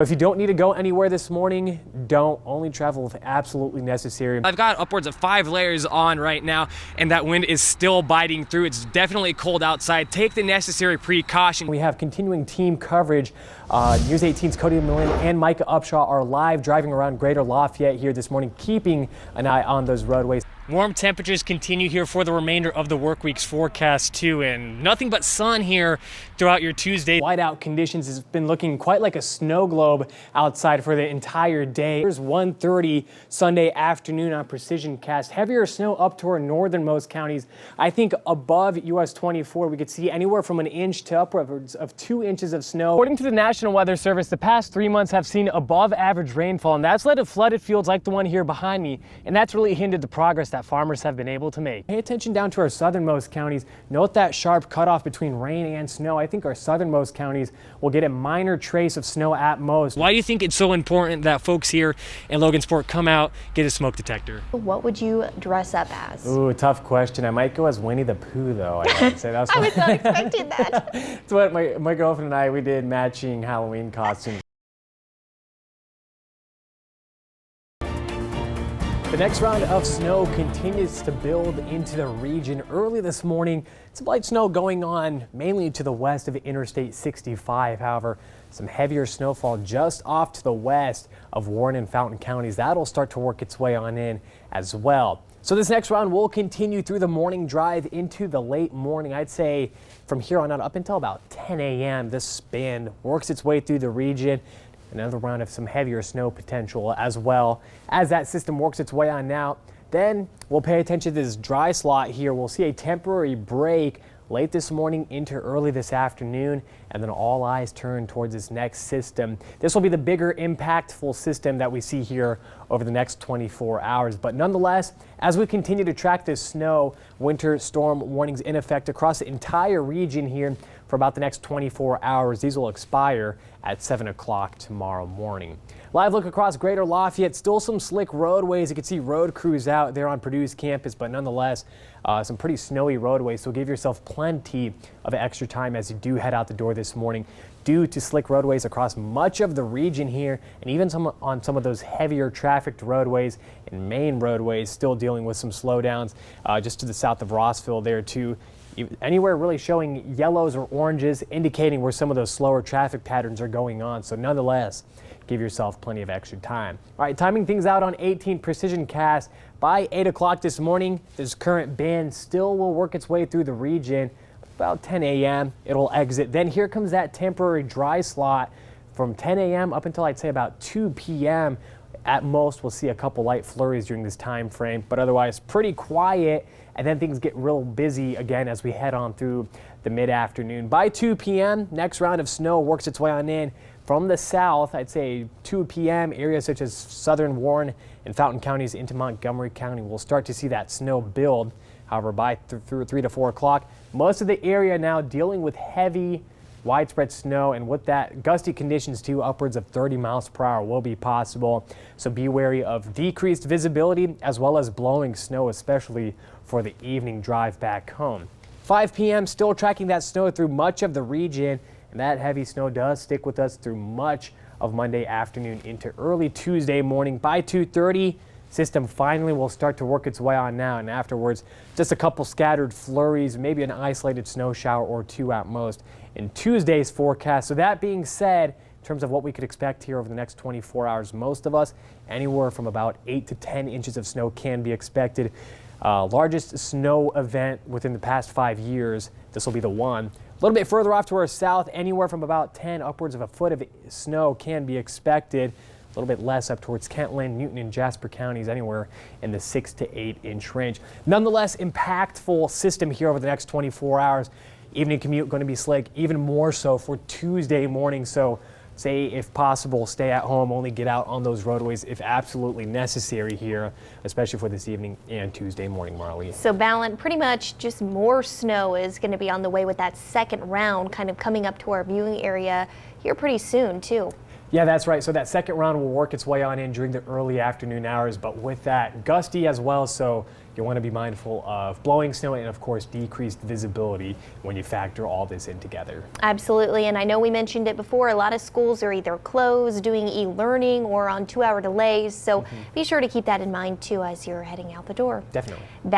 If you don't need to go anywhere this morning, don't. Only travel if absolutely necessary. I've got upwards of 5 layers on right now, and that wind is still biting through. It's definitely cold outside. Take the necessary precaution. We have continuing team coverage. News 18's Cody Millen and Micah Upshaw are live driving around Greater Lafayette here this morning, keeping an eye on those roadways. Warm temperatures continue here for the remainder of the work week's forecast too, and nothing but sun here throughout your Tuesday. Whiteout conditions has been looking quite like a snow globe outside for the entire day. Here's 1:30 Sunday afternoon on Precision Cast. Heavier snow up to our northernmost counties. I think above US 24 we could see anywhere from 1 inch to upwards of 2 inches of snow. According to the National Weather Service, the past 3 months have seen above average rainfall, and that's led to flooded fields like the one here behind me, and that's really hindered the progress that farmers have been able to make. Pay attention down to our southernmost counties. Note that sharp cutoff between rain and snow. I think our southernmost counties will get a minor trace of snow at most. Why do you think it's so important that folks here in Logansport come out, get a smoke detector? What would you dress up as? Ooh, tough question. I might go as Winnie the Pooh, though. I say that's I was not expecting that. It's what my girlfriend and I, we did matching Halloween costumes. The next round of snow continues to build into the region. Early this morning, some light snow going on mainly to the west of Interstate 65. However, some heavier snowfall just off to the west of Warren and Fountain counties. That'll start to work its way on in as well. So this next round will continue through the morning drive into the late morning. I'd say from here on out up until about 10 a.m. This span works its way through the region. Another round of some heavier snow potential as well as that system works its way on out. Then we'll pay attention to this dry slot here. We'll see a temporary break late this morning into early this afternoon, and then all eyes turn towards this next system. This will be the bigger impactful system that we see here over the next 24 hours. But nonetheless, as we continue to track this snow, winter storm warnings in effect across the entire region here for about the next 24 hours. These will expire at 7 o'clock tomorrow morning. Live look across Greater Lafayette, still some slick roadways. You can see road crews out there on Purdue's campus, but nonetheless, some pretty snowy roadways. So give yourself plenty of extra time as you do head out the door this morning due to slick roadways across much of the region here, and even on some of those heavier trafficked roadways and main roadways still dealing with some slowdowns just to the south of Rossville there too. Anywhere really showing yellows or oranges indicating where some of those slower traffic patterns are going on. So nonetheless, give yourself plenty of extra time. All right, timing things out on 18 Precision Cast. By 8 o'clock this morning, this current band still will work its way through the region. About 10 a.m. it'll exit. Then here comes that temporary dry slot from 10 a.m. up until I'd say about 2 p.m. At most, we'll see a couple light flurries during this time frame, but otherwise pretty quiet. And then things get real busy again as we head on through the mid-afternoon. By 2 p.m., next round of snow works its way on in from the south. I'd say 2 p.m. areas such as southern Warren and Fountain counties into Montgomery County will start to see that snow build. However, by through 3 to 4 o'clock, most of the area now dealing with heavy widespread snow, and with that, gusty conditions too, upwards of 30 miles per hour will be possible. So be wary of decreased visibility as well as blowing snow, especially for the evening drive back home. 5 p.m. still tracking that snow through much of the region, and that heavy snow does stick with us through much of Monday afternoon into early Tuesday morning. By 2:30, system finally will start to work its way on now, and afterwards just a couple scattered flurries, maybe an isolated snow shower or two at most in Tuesday's forecast. So that being said, in terms of what we could expect here over the next 24 hours, most of us anywhere from about 8 to 10 inches of snow can be expected. Largest snow event within the past 5 years. This will be the one. A little bit further off to our south, anywhere from about 10 upwards of a foot of snow can be expected. A little bit less up towards Kentland, Newton, and Jasper counties, anywhere in the 6 to 8 inch range. Nonetheless, impactful system here over the next 24 hours. Evening commute going to be slick, even more so for Tuesday morning. So say if possible, stay at home, only get out on those roadways if absolutely necessary here, especially for this evening and Tuesday morning, Marley. So Balint, pretty much just more snow is going to be on the way with that second round kind of coming up to our viewing area here pretty soon too. Yeah, that's right. So that second round will work its way on in during the early afternoon hours, but with that gusty as well. So you want to be mindful of blowing snow and, of course, decreased visibility when you factor all this in together. Absolutely, and I know we mentioned it before, a lot of schools are either closed, doing e-learning, or on 2-hour delays, so be sure to keep that in mind too as you're heading out the door. Definitely. Balint